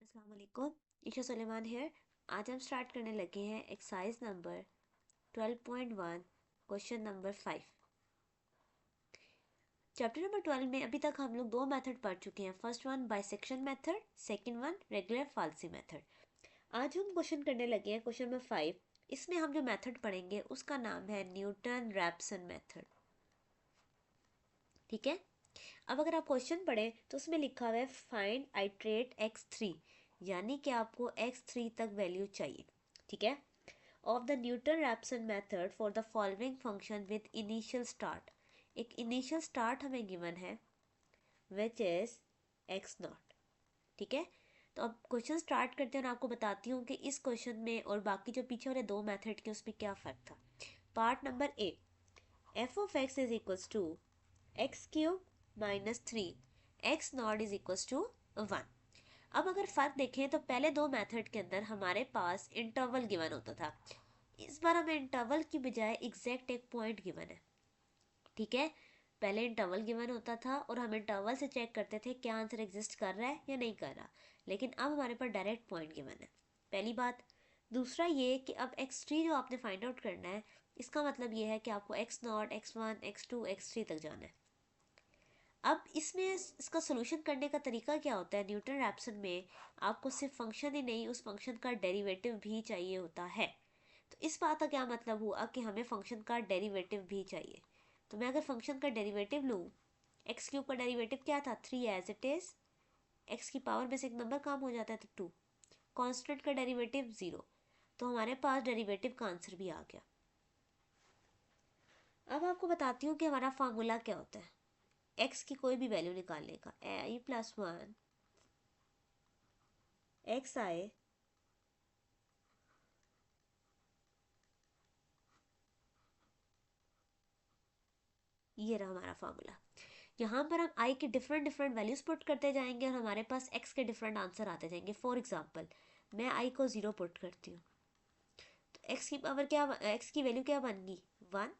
अस्सलाम वालेकुम, ईशा सुलेमान हेयर। आज हम स्टार्ट करने लगे हैं exercise number 12.1 question number 5। Chapter number 12 में अभी तक हम लोग दो मेथड पढ़ चुके हैं। First one bisection method, second one regular falsi method. आज हम क्वेश्चन करने लगे हैं क्वेश्चन नंबर 5। इसमें हम जो मेथड पढ़ेंगे उसका नाम है न्यूटन रैप्सन मेथड। ठीक है, अब अगर आप क्वेश्चन पढ़ें तो उसमें लिखा हुआ है फाइंड आइट्रेट x3, यानी कि आपको x3 तक वैल्यू चाहिए। ठीक है, of the Newton Raphson method for the following function with initial start. एक इनिशियल स्टार्ट हमें गिवन है विच इज x0। ठीक है, तो अब क्वेश्चन स्टार्ट करते हैं और आपको बताती हूँ कि इस क्वेश्चन में और बाकी जो पीछे वाले दो मेथड के उसमें क्या फ़र्क था। Part number A, F of X is equals to X cube minus 3 X naught is equals to 1। अब अगर फ़र्क देखें तो पहले दो मेथड के अंदर हमारे पास इंटरवल गिवन होता था। इस बार हमें इंटरवल की बजाय एग्जैक्ट एक पॉइंट गिवन है। ठीक है, पहले इंटरवल गिवन होता था और हम इंटरवल से चेक करते थे क्या आंसर एग्जिस्ट कर रहा है या नहीं कर रहा, लेकिन अब हमारे पास डायरेक्ट पॉइंट गिवन है। पहली बात। दूसरा ये कि अब x3 जो आपने फाइंड आउट करना है, इसका मतलब ये है कि आपको x0, x1, x2, x3 तक जाना है। अब इसमें इसका सोल्यूशन करने का तरीका क्या होता है। न्यूटन रैप्सन में आपको सिर्फ फंक्शन ही नहीं, उस फंक्शन का डेरिवेटिव भी चाहिए होता है। तो इस बात का क्या मतलब हुआ कि हमें फंक्शन का डेरिवेटिव भी चाहिए। तो मैं अगर फंक्शन का डेरिवेटिव लूँ, एक्स क्यूब का डेरिवेटिव क्या था, 3 एज इट इज़। एक्स की पावर में से एक नंबर काम हो जाता है तो 2। कॉन्स्टेंट का डेरिवेटिव 0। तो हमारे पास डेरिवेटिव का आंसर भी आ गया। अब आपको बताती हूँ कि हमारा फार्मूला क्या होता है एक्स की कोई भी वैल्यू निकालने का। आई प्लस 1 एक्स आई ये रहा हमारा फार्मूला। यहाँ पर हम आई की डिफरेंट डिफरेंट वैल्यूज पुट करते जाएंगे और हमारे पास एक्स के डिफरेंट आंसर आते जाएंगे। फॉर एग्जांपल मैं आई को 0 पुट करती हूँ तो एक्स की पावर क्या, एक्स की वैल्यू क्या बन गई, 1।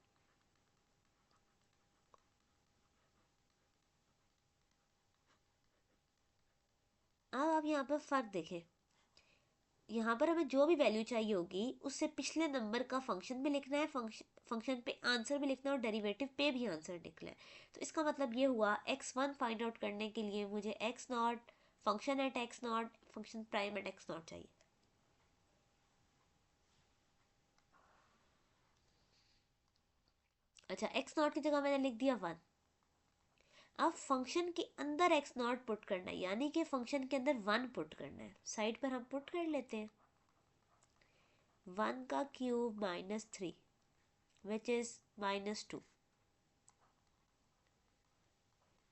अब आप यहाँ पर फ़र्क देखें, यहाँ पर हमें जो भी वैल्यू चाहिए होगी उससे पिछले नंबर का फंक्शन भी लिखना है, फंक्शन पे आंसर भी लिखना है और डेरिवेटिव पे भी आंसर लिखना है। तो इसका मतलब ये हुआ x1 फाइंड आउट करने के लिए मुझे x not, function eight x not, function prime eight x not चाहिए। अच्छा, एक्स नॉट की जगह मैंने लिख दिया 1। अब फंक्शन के अंदर एक्स नॉट पुट करना है, यानी कि फंक्शन के अंदर 1 पुट करना है। साइड पर हम पुट कर लेते हैं 1 का cube minus 3 which is minus 2।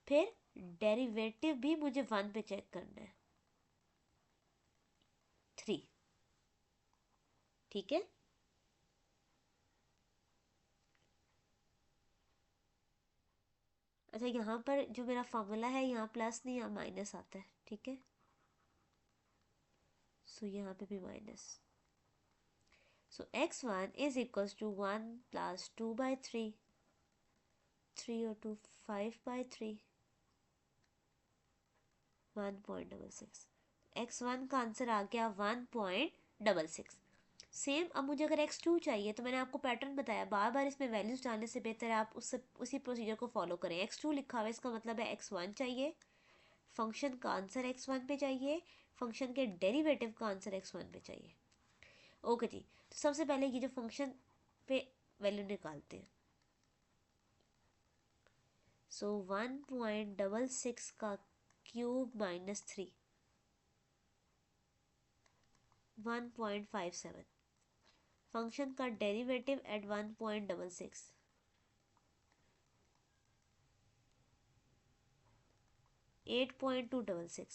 फिर डेरिवेटिव भी मुझे 1 पे चेक करना है, 3। ठीक है, अच्छा यहाँ पर जो मेरा फॉर्मूला है यहाँ प्लस नहीं यहाँ माइनस आता है। ठीक है, सो यहाँ पे भी minus. So x1 is equals to 1 plus 2/3, 3 और 2 5/3, 1.66। x1 का आंसर आ गया 1.66। सेम अब मुझे अगर x2 चाहिए तो मैंने आपको पैटर्न बताया, बार बार इसमें वैल्यूज डालने से बेहतर है आप उसी प्रोसीजर को फॉलो करें। x2 लिखा हुआ है, इसका मतलब है x1 चाहिए, फंक्शन का आंसर x1 पे चाहिए, फंक्शन के डेरिवेटिव का आंसर x1 पे चाहिए। ओके जी, तो सबसे पहले ये जो फंक्शन पे वैल्यू निकालते हैं। सो 1.66 का क्यूब माइनस 3, 1.57। फंक्शन का derivative eight 1.66, 8.266।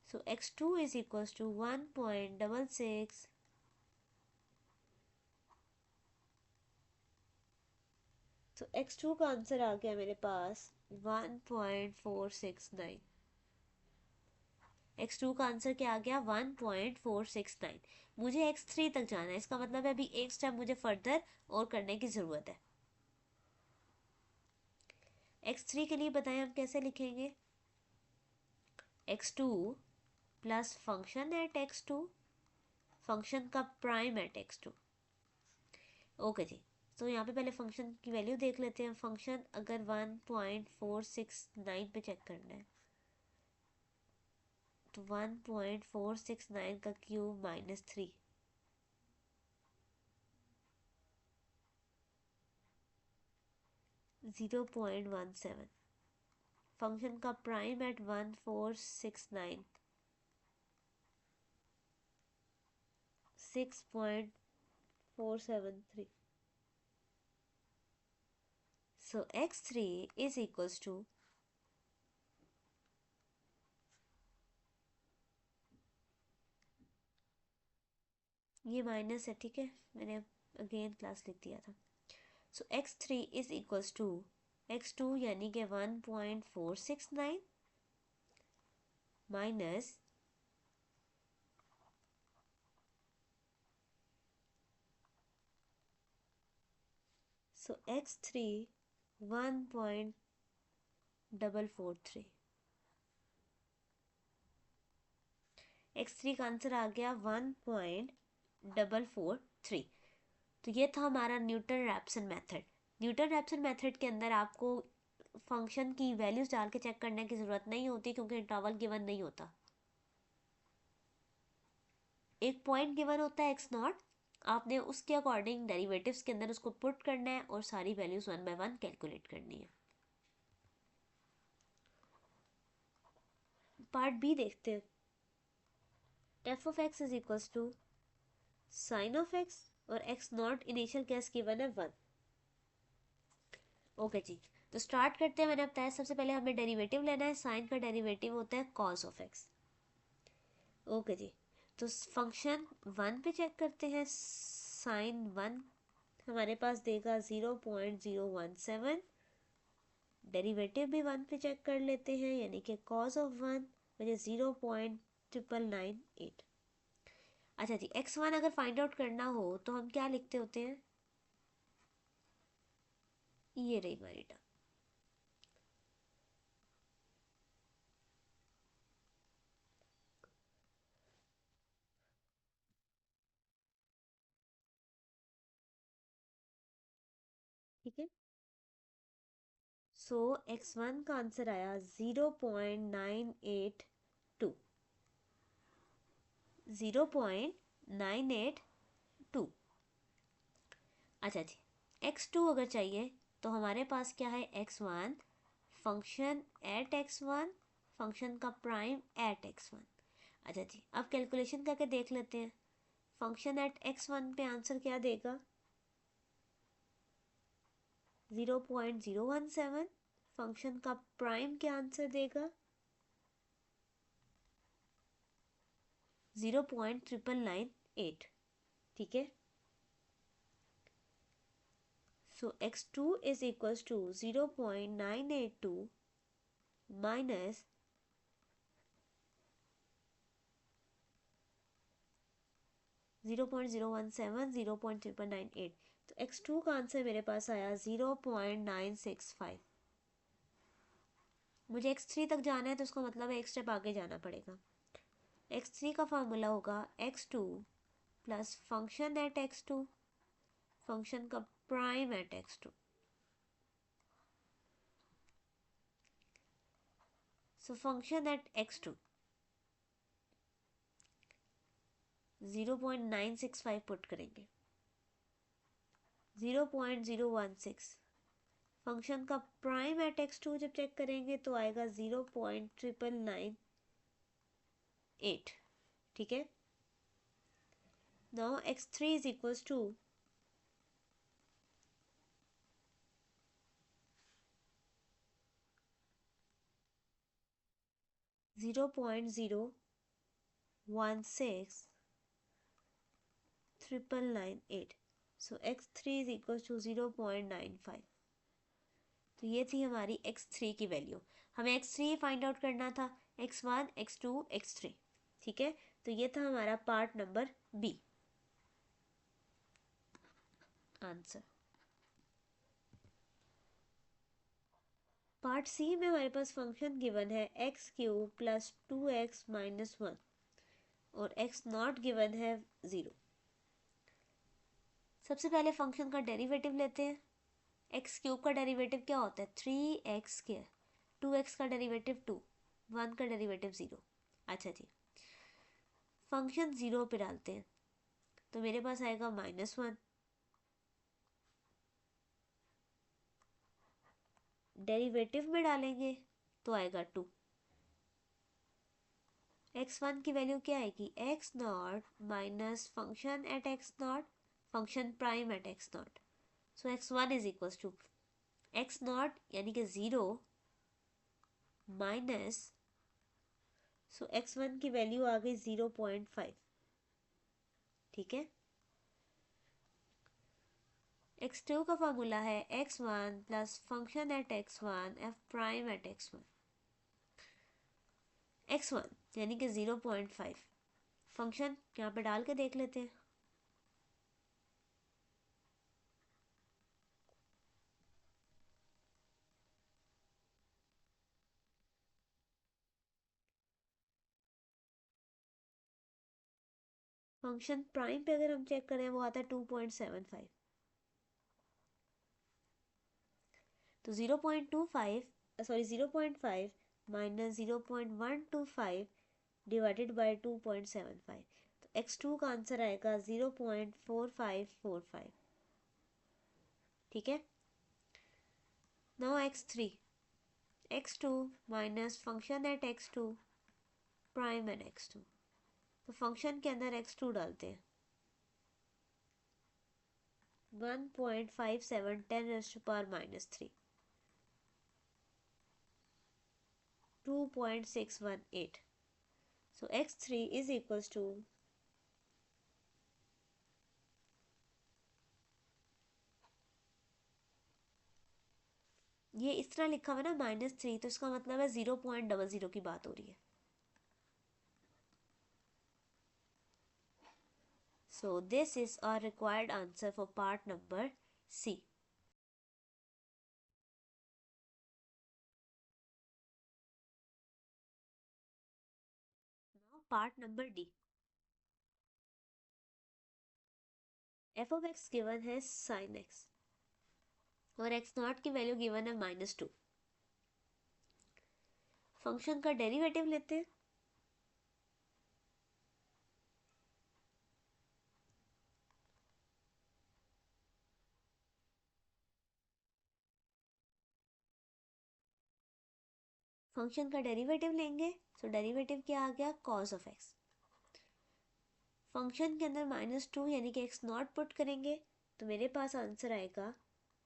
So x2 is equals to 1.66, तो x2 का आंसर आ गया मेरे पास 1.469। x2 का आंसर क्या आ गया, 1.469। मुझे x3 तक जाना है, इसका मतलब है अभी एक स्टेप मुझे फर्दर और करने की ज़रूरत है। x3 के लिए बताएं हम कैसे लिखेंगे, x2 plus function at x2, function का प्राइम एट x2। ओके जी, तो यहाँ पे पहले फंक्शन की वैल्यू देख लेते हैं। फंक्शन अगर 1.469 पे चेक करना है तो 1.469 का क्यूब -3, 0.17। फंक्शन का prime eight 1.469, 6.473। So x3 is equals to, ये माइनस है, ठीक है, मैंने अगेन क्लास लिख दिया था। सो x3 is equals to x2 यानी कि 1.469 माइनस सो x3 1.443। x3 का आंसर आ गया 1.443। तो ये था हमारा Newton Raphson method. Newton Raphson method के अंदर आपको फंक्शन की वैल्यूज डाल के चेक करने की ज़रूरत नहीं होती क्योंकि इंटरवल गिवन नहीं होता। एक पॉइंट गिवन होता है एक्स नॉट, आपने उसके अकॉर्डिंग डेरिवेटिव्स के अंदर उसको पुट करना है और सारी वैल्यूज 1 बाय 1 कैलकुलेट करनी है। पार्ट बी देखते हैं। F of X is equals to sine of X और X not initial case given है 1। ओके जी, तो स्टार्ट करते हैं। मैंने बताया सबसे पहले हमें डेरिवेटिव लेना है। साइन का डेरिवेटिव होता है कॉस ऑफ एक्स। ओके जी, तो फंक्शन 1 पे चेक करते हैं। साइन 1 हमारे पास देगा 0.017। डेरिवेटिव भी 1 पे चेक कर लेते हैं, यानी कि कॉस ऑफ 1 मुझे 0.998। अच्छा जी, x1 अगर फाइंड आउट करना हो तो हम क्या लिखते होते हैं, ये रही हमारी टर्म। ठीक है, सो x1 का आंसर आया 0.982। 0.982। अच्छा जी, x2 अगर चाहिए तो हमारे पास क्या है, x1 function at x1, function का प्राइम एट x1। अच्छा जी, अब कैलकुलेशन करके देख लेते हैं। फंक्शन एट x1 पे आंसर क्या देगा, 0.017। फंक्शन का प्राइम क्या आंसर देगा, 0.998। ठीक है, so x2 is equals to 0.982 minus 0.017, 0.998। तो x2 का आंसर मेरे पास आया 0.965। मुझे x3 तक जाना है तो उसका मतलब है एक स्टेप आगे जाना पड़ेगा। x3 का फार्मूला होगा x2 plus function at x2, function का prime at x2। So function at x2 0.965 put करेंगे, 0.016। फंक्शन का प्राइम एट x2 जब चेक करेंगे तो आएगा 0.998। ठीक है, now x3 is equals to 0.016,998। So x3 is equals to 0.95। तो ये थी हमारी x3 की वैल्यू। हमें x3 फाइंड आउट करना था, x1 x2 x3। ठीक है, तो ये था हमारा part number B answer. Part C में हमारे पास फंक्शन गिवन है x³ प्लस 2x माइनस 1। और x नॉट गिवन है 0। सबसे पहले फंक्शन का डेरिवेटिव लेते हैं। एक्स क्यूब का डेरिवेटिव क्या होता है? 3x²। 2x का डेरिवेटिव 2, 1 का डेरिवेटिव 0। अच्छा जी, फंक्शन 0 पे डालते हैं तो मेरे पास आएगा -1। डेरिवेटिव में डालेंगे तो आएगा 2। x1 की वैल्यू क्या आएगी? x naught minus function at x not, function prime at x naught. So x1 is equal to x naught यानी कि 0 माइनस, सो x1 की वैल्यू आ गई 0.5। ठीक है, x2 का फॉर्मूला है x1 plus function at x1 f prime at x1। x1 यानी कि 0.5, फंक्शन यहाँ पे डाल के देख लेते हैं। फंक्शन प्राइम पे अगर हम चेक करें वो आता है 2.75। तो 0.5 माइनस 0.125 डिवाइडेड बाय 2.75, तो x2 का आंसर आएगा 0.4545। ठीक है, now x2 minus function at x2 prime at x2। तो फंक्शन के अंदर x2 डालते हैं, 1.57 10⁻³ 2.618। So x3 is equals to ये इस तरह लिखा हुआ है ना -3, तो इसका मतलब है 0.00 की बात हो रही है। So this is our required answer for part number C. Now part number D. f of x given है sin x और x नॉट की वैल्यू गिवन है -2। फंक्शन का डेरिवेटिव लेते हैं। फंक्शन का डेरिवेटिव लेंगे, सो डेरिवेटिव क्या आ गया? cos of x। फंक्शन के अंदर -2 यानी कि x नॉट पुट करेंगे तो मेरे पास आंसर आएगा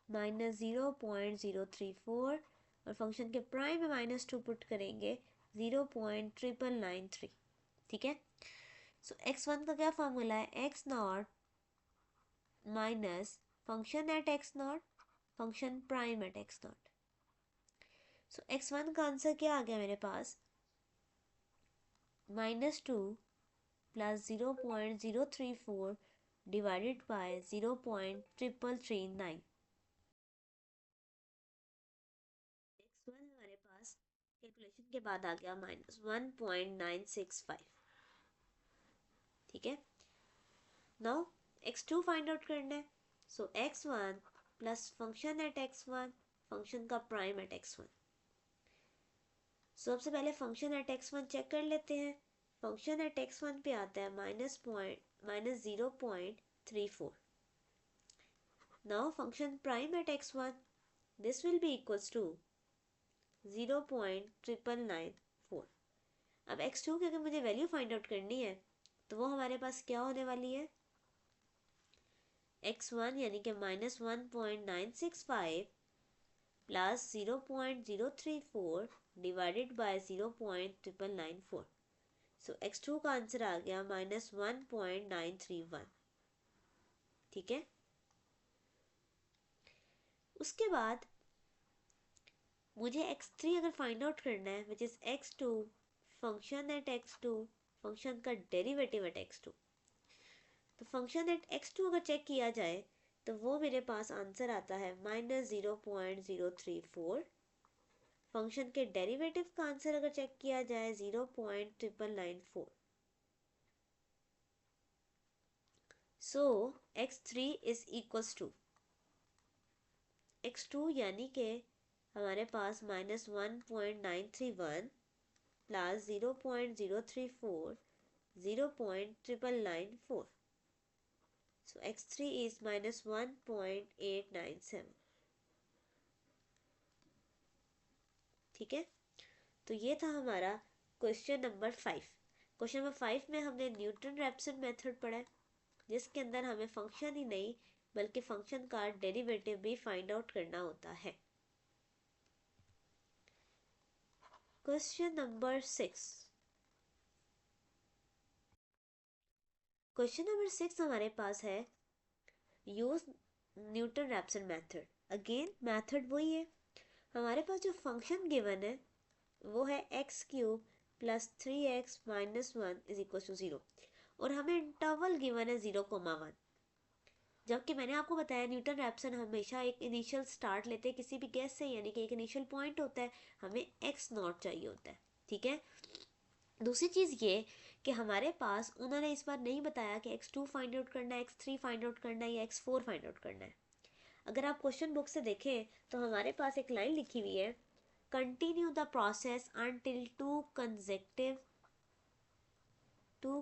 -0.034, और फंक्शन के प्राइम में -2 पुट करेंगे 0.993। ठीक है, सो x1 का क्या फार्मूला है? x naught minus function at x not, function prime at x naught. So x1 का आंसर क्या आ गया मेरे पास? -2 प्लस 0.034 डिवाइडेड बाय 0.339। x1 हमारे पास कैलकुलेशन के बाद आ गया -1.965। ठीक है, नाउ x2 फाइंड आउट करना है। सो x1 plus function at x1, function का प्राइम एट x1। सबसे पहले फंक्शन एट x1 चेक कर लेते हैं। फंक्शन एट x1 पे आता है -0.34। Now function prime at x1, this will be equals to 0.994। अब x2 की अगर मुझे वैल्यू फाइंड आउट करनी है तो वो हमारे पास क्या होने वाली है? x1 यानी कि -1.965 plus 0.034 divided by 0.994। So x2 का आंसर आ गया -1.931। ठीक है, उसके बाद मुझे x3 अगर फाइंड आउट करना है, which is x2 function at x2, function का डेरिवेटिव एट x2। तो फंक्शन एट x2 अगर चेक किया जाए तो वो मेरे पास आंसर आता है -0.034। फंक्शन के डेरिवेटिव का आंसर अगर चेक किया जाए 0.994। सो x3 is equals to x2 यानी कि हमारे पास -1.931 प्लस 0.034 0.994. So x3 is -1.897. ठीक है, तो ये था हमारा क्वेश्चन नंबर 5. क्वेश्चन नंबर 5 में हमने न्यूटन रैप्सन मेथड पढ़ा है, जिसके अंदर हमें फंक्शन ही नहीं बल्कि फंक्शन का डेरिवेटिव भी फाइंड आउट करना होता है. Question number 6. क्वेश्चन नंबर 6 हमारे पास है use Newton Raphson method. Again method वही है. हमारे पास जो फंक्शन गिवन है वो है X cube plus 3x minus 1 is equal to 0 और हमें इंटरवल गिवन है 0,1. जबकि मैंने आपको बताया न्यूटन रैप्सन हमेशा एक इनिशियल स्टार्ट लेते हैं किसी भी गैस से, यानी कि एक इनिशियल पॉइंट होता है, हमें x नॉट चाहिए होता है. ठीक है, दूसरी चीज़ ये कि हमारे पास उन्होंने इस बार नहीं बताया कि x2 फाइंड आउट करना है, x3 फाइंड आउट करना है या x4 फाइंड आउट करना है. अगर आप क्वेश्चन बुक से देखें तो हमारे पास एक लाइन लिखी हुई है, continue the process until two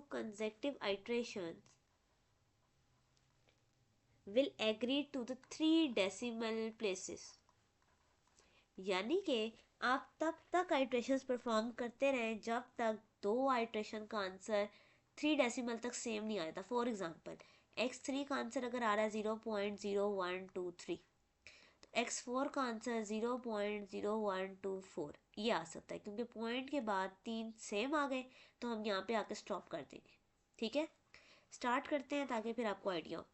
consecutive iterations will agree to the 3 decimal places. यानी कि आप तब तक आइट्रेशंस परफॉर्म करते रहें जब तक 2 आइट्रेशन का आंसर 3 डेसिमल तक सेम नहीं आ जाता. फॉर एग्जांपल x3 का आंसर अगर आ रहा है 0.0123 तो x4 का आंसर 0.0124 ये आ सकता है, क्योंकि पॉइंट के बाद 3 सेम आ गए तो हम यहाँ पे आके स्टॉप कर देंगे. ठीक है, स्टार्ट करते हैं ताकि फिर आपको आइडिया हो.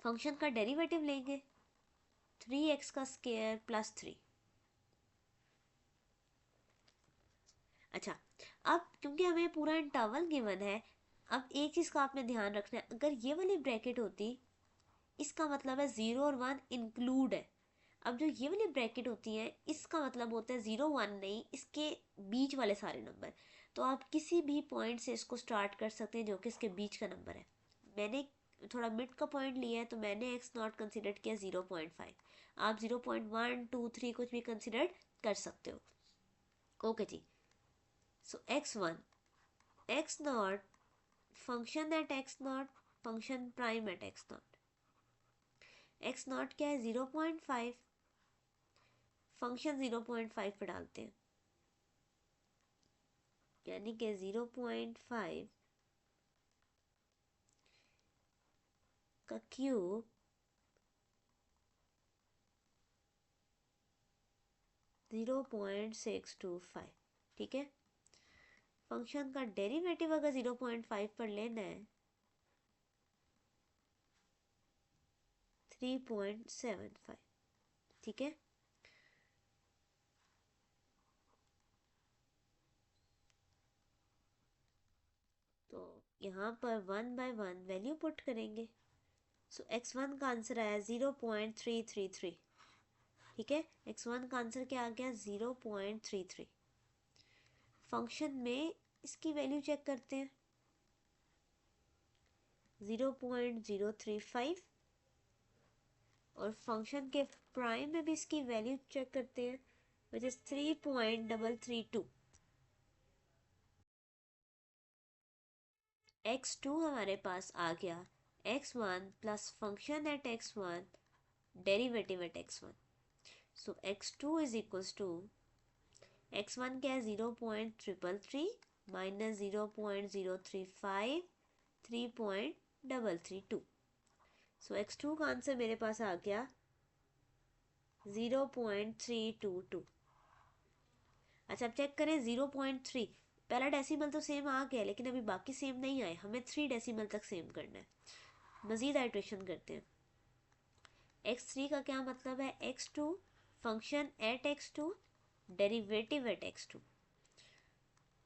फंक्शन का डेरिवेटिव लेंगे 3x का स्क्वायर प्लस 3. अच्छा, अब क्योंकि हमें पूरा इंटरवल गिवन है, अब एक चीज़ का आपने ध्यान रखना है, अगर ये वाली ब्रैकेट होती इसका मतलब है 0 और 1 इंक्लूड है. अब जो ये वाली ब्रैकेट होती है इसका मतलब होता है 0 1 नहीं, इसके बीच वाले सारे नंबर. तो आप किसी भी पॉइंट से इसको स्टार्ट कर सकते हैं जो कि इसके बीच का नंबर है. मैंने थोड़ा मिड का पॉइंट लिया है तो मैंने x नॉट कंसिडर किया 0.5. आप 0.1 2 3 कुछ भी कंसिडर कर सकते हो. ओके जी, so x1 x not function at x not function prime at x naught. x not क्या है 0.5, फंक्शन 0.5 पे डालते हैं यानी कि 0.5 का क्यूब 0.625. ठीक है, फंक्शन का डेरिवेटिव अगर 0.5 पर लेना है 3.75. ठीक है, तो यहाँ पर 1 बाय 1 वैल्यू पुट करेंगे. सो x1 का आंसर आया 0.333. ठीक है, x1 का आंसर क्या आ गया 0.33. फंक्शन में इसकी वैल्यू चेक करते हैं 0.035 और फंक्शन के प्राइम में भी इसकी वैल्यू चेक करते हैं विच इज 3.332. x2 हमारे पास आ गया x1 plus function at x1 derivative at x1. So x2 is equals to x1 क्या है 0.333 माइनस 0.035 3.332. सो x2 का आंसर मेरे पास आ गया 0.322. अच्छा, अब चेक करें 0.3 पहला डेसिमल तो सेम आ गया लेकिन अभी बाकी सेम नहीं आए, हमें 3 डेसिमल तक सेम करना है. मज़ीद आइट्रेशन करते हैं. x3 का क्या मतलब है x2 function at x2 derivative at x2.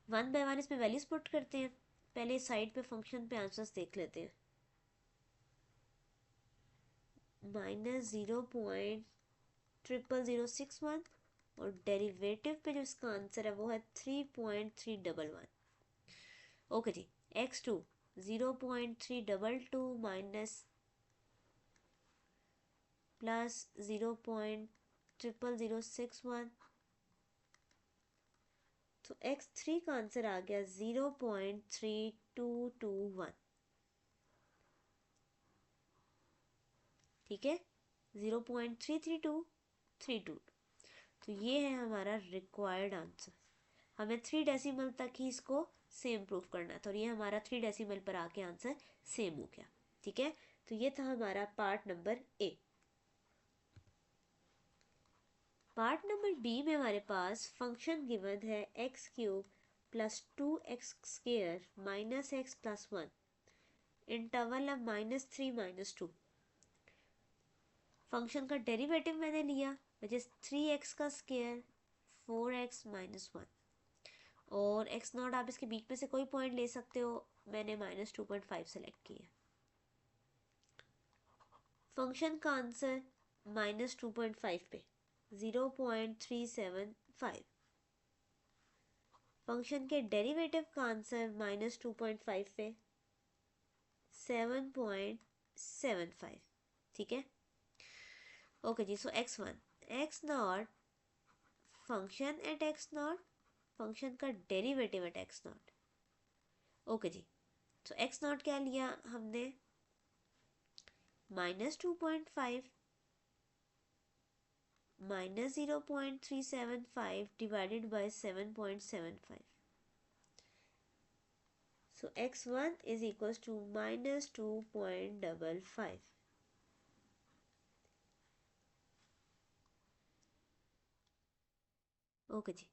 1 by 1 इसमें वैल्यूज पुट करते हैं. पहले साइड पे फंक्शन पे आंसर्स देख लेते हैं. -0.00061 और डेरिवेटिव पे जो इसका आंसर है वो है 3.311. ओके जी, x2 0.322 माइनस प्लस 0.00061, तो x3 का आंसर आ गया 0.3221। ठीक है, 0.33232। तो ये है हमारा रिक्वायर्ड आंसर। हमें 3 डेसिमल तक ही इसको सेम प्रूफ करना था और ये हमारा 3 डेसिमल पर आके आंसर सेम हो गया। ठीक है, तो ये था हमारा part number A. Part number B में हमारे पास फंक्शन गिवन है X cube plus 2x² minus X plus 1 interval of -3 -2। Function का डेरिवेटिव मैंने लिया विच इज 3x का स्क्वायर 4x माइनस 1, और x नॉट आप इसके बीच में से कोई पॉइंट ले सकते हो, मैंने -2.5 सेलेक्ट किया। फंक्शन का आंसर -2.5 पे 0.375। फंक्शन के डेरिवेटिव का आंसर -2.5 पे 7.75। ठीक है, ओके जी। So x1 x not function at x not, function का derivative at x not. Okay जी, तो x नॉट क्या लिया हमने, -2.5 minus 0.375 divided by 7.75। So x1 is equals to -2.55। Okay जी,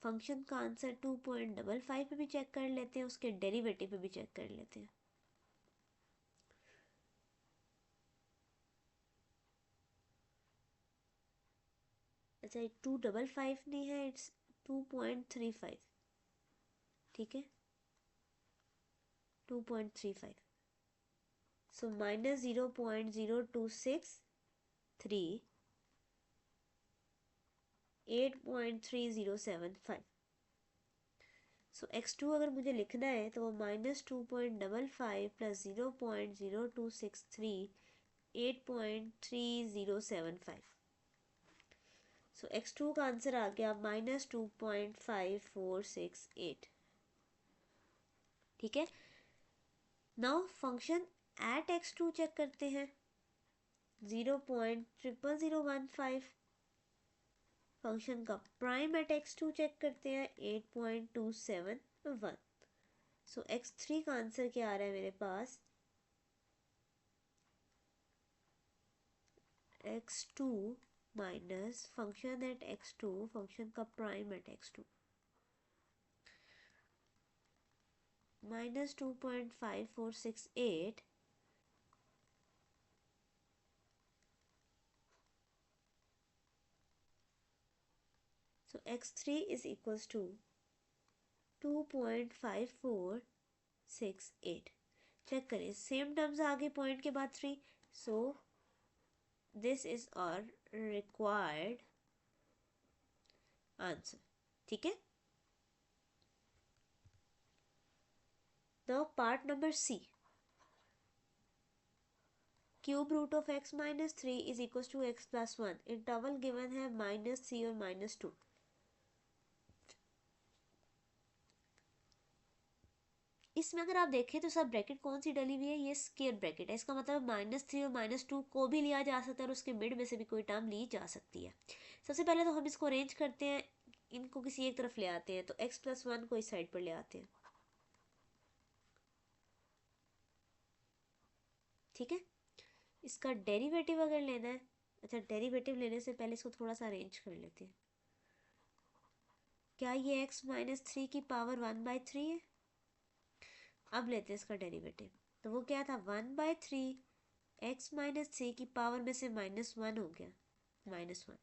फंक्शन का आंसर 2.55 पे भी चेक कर लेते हैं, उसके डेरिवेटिव पे भी चेक कर लेते हैं। अच्छा, 255 नहीं है, इट्स 2.35। ठीक है, 2.35। सो -0.0263 8.3075। सो x2 अगर मुझे लिखना है तो वो -2.55 प्लस 0.0263 8.3075। सो x2 का आंसर आ गया -2.5468। ठीक है, now function at x2 check करते हैं, 0.00015। फंक्शन का प्राइम एट x2 चेक करते हैं, 8.271। सो x3 का आंसर क्या आ रहा है मेरे पास, x2 minus function at x2, function का prime at x2, -2.5468 so x3 is equals to 2.5468। Check करें, सेम टर्म्स आगे पॉइंट के बाद 3, so this is our required answer. ठीक है, now part number C, cube root of x -3 is equal to x plus 1। Interval given है -3 और -2। इसमें अगर आप देखें तो सब ब्रैकेट कौन सी डली हुई है, ये स्क्वायर ब्रैकेट है। इसका मतलब -3 और -2 को भी लिया जा सकता है और उसके मिड में से भी कोई टर्म ली जा सकती है। सबसे पहले तो हम इसको अरेंज करते हैं, इनको किसी एक तरफ ले आते हैं, तो x प्लस 1 को इस साइड पर ले आते हैं। ठीक है, इसका डेरिवेटिव अगर लेना है, अच्छा डेरिवेटिव लेने से पहले इसको थोड़ा सा अरेंज कर लेते हैं। क्या ये x -3 की पावर 1/3 है? अब लेते हैं इसका डेरिवेटिव, तो वो क्या था 1/3 x -3 की पावर में से -1 हो गया, -1।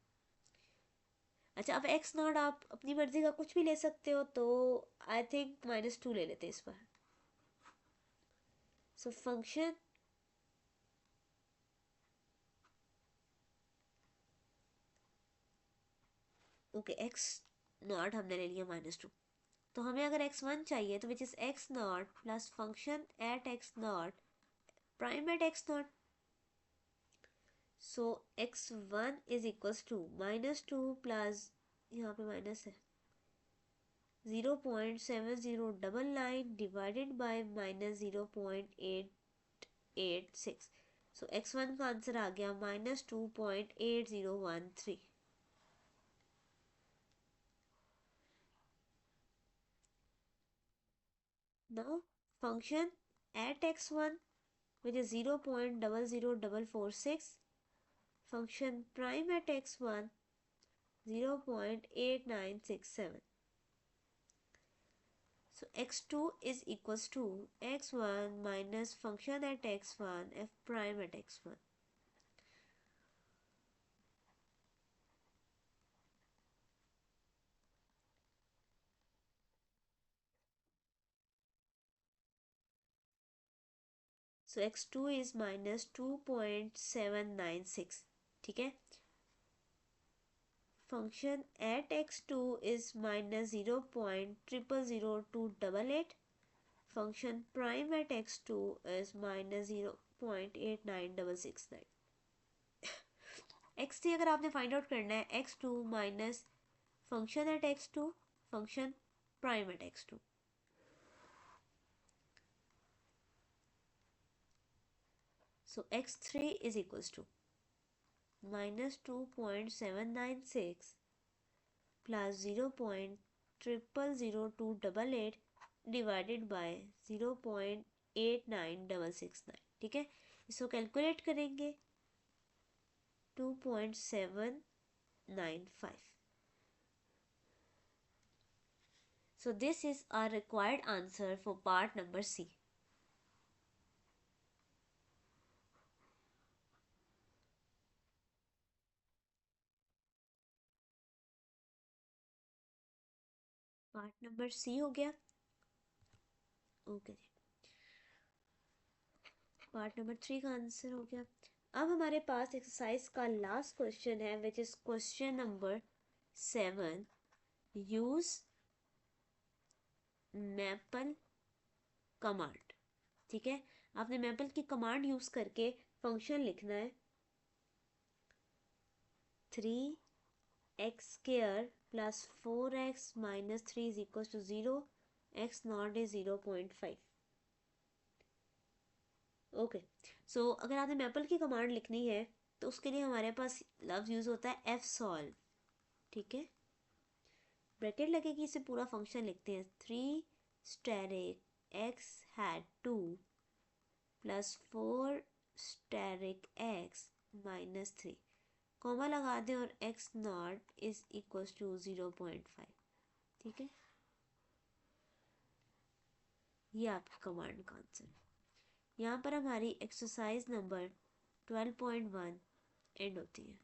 अच्छा, अब x नॉट आप अपनी मर्जी का कुछ भी ले सकते हो, तो आई थिंक -2 ले लेते हैं इस पर। So function okay, x not हमने ले लिया -2, तो हमें अगर x1 चाहिए तो which is x naught plus function at x naught prime at x naught. So x1 is equals to -2 plus, यहाँ पे माइनस है, 0.7099 डिवाइडेड बाय -0.886. सो x1 का आंसर आ गया -2.8013. Now function at x1 which is 0.00446, function prime at x1 0.8967. So x2 is equals to x1 minus function at x1 f prime at x1. So x2 is minus 2.796. ठीक है. Function at x2 is minus 0.000288. Function prime at x2 is minus 0.89669. x3 अगर आपने find out करना है, x2 minus function at x2 function prime at x2. So x3 is equals to minus 2.796 plus 0.000288 divided by 0.89669. ठीक है, इसको calculate करेंगे 2.795. So this is our required answer for part number C. Part number C हो गया. Okay जी. Part number 3 का answer हो गया. अब हमारे पास एक्सरसाइज का लास्ट क्वेश्चन है which is question number 7. Use maple command. ठीक है, आपने मैपल की कमांड यूज करके फंक्शन लिखना है 3x square plus 4x minus 3 is equal to 0. x not is 0.5. Okay. So अगर आपने मैपल की कमांड लिखनी है तो उसके लिए हमारे पास लफ्ज यूज होता है एफ सॉल्व. ठीक है, ब्रैकेट लगेगी, इसे पूरा फंक्शन लिखते हैं 3 asterisk x hat 2 plus 4 asterisk x minus 3, comma लगा दें और x not is equal to 0.5. ठीक है, ये आपकी कमांड का आंसर है. यहाँ पर हमारी एक्सरसाइज नंबर 12.1 एंड होती है.